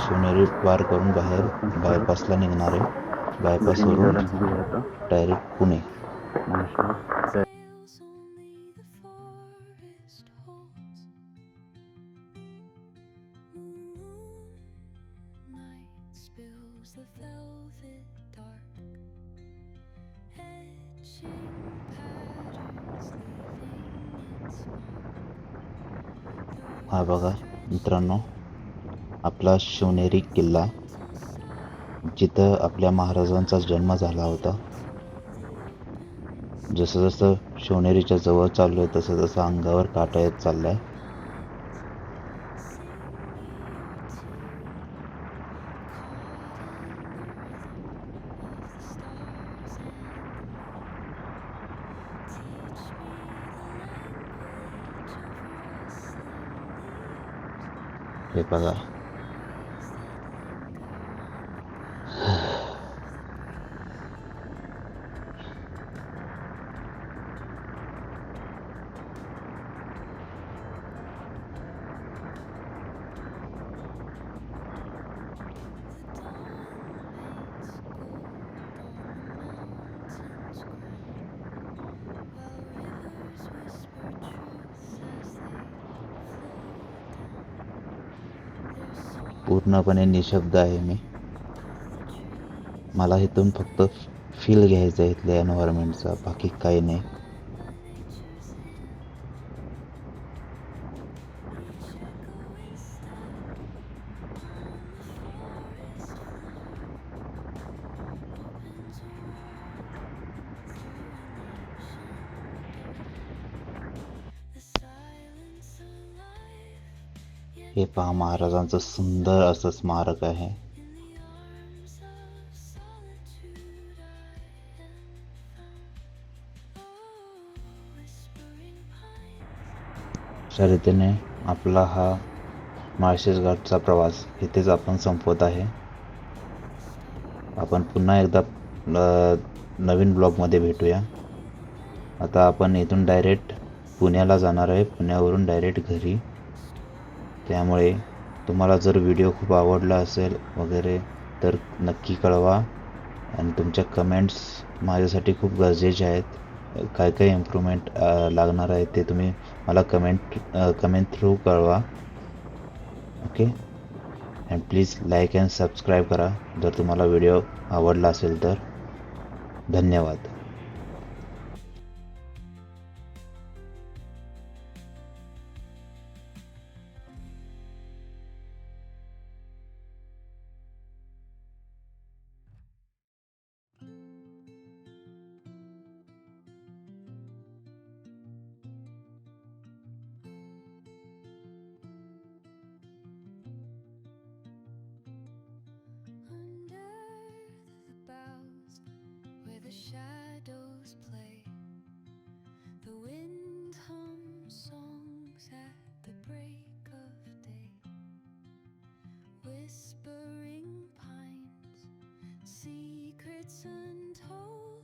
शिवनेरी पार करून बाहेर बायपासला निघणार आहे. बायपासवरून डायरेक्ट पुणे. हा बघा मित्रांनो, आपला शिवनेरी किल्ला, जिथं आपल्या महाराजांचा जन्म झाला होता. जसं जसं शिवनेरीच्या जवळ चाललोय तसं तसं अंगावर काटा येत चाललाय. हे बघा, पूर्णपणे निशब्द आहे मी. मला इथून फक्त फील घ्यायचा आहे इथल्या एन्व्हायरमेंटचा, बाकी काही नाही. हे पहा, महाराजांचं सुंदर असं स्मारक आहे. अशा रीतीने आपला हा माळशेज घाटचा प्रवास इथेच आपण संपवत आहे. आपण पुन्हा एकदा नवीन ब्लॉगमध्ये भेटूया. आता आपण इथून डायरेक्ट पुण्याला जाणार आहे, पुण्यावरून डायरेक्ट घरी. त्यामुळे तुम्हाला जर व्हिडिओ खूप आवडला असेल वगैरे तर नक्की कळवा, आणि तुमच्या कमेंट्स माझ्यासाठी खूप गरजेचे आहेत. काय काय इम्प्रूव्हमेंट लागणार आहे ते तुम्ही मला कमेंट थ्रू कळवा. Okay. And please like and subscribe करा जर तुम्हाला व्हिडिओ आवडला असेल तर. धन्यवाद. shadows play. The wind hums songs at the break of day. Whispering pines, secrets untold,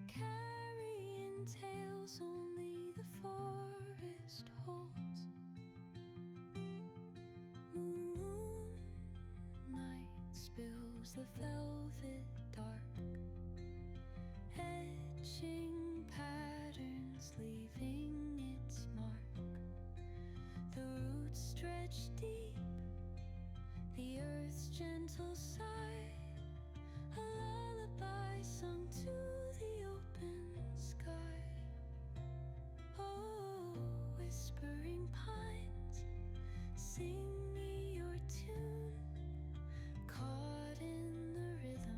carrying tales only the forest holds. Moonlight spills the velvet dark, etching patterns, leaving its mark. The roots stretch deep, the earth's gentle sigh, a lullaby sung to the open sky. Oh, whispering pines, sing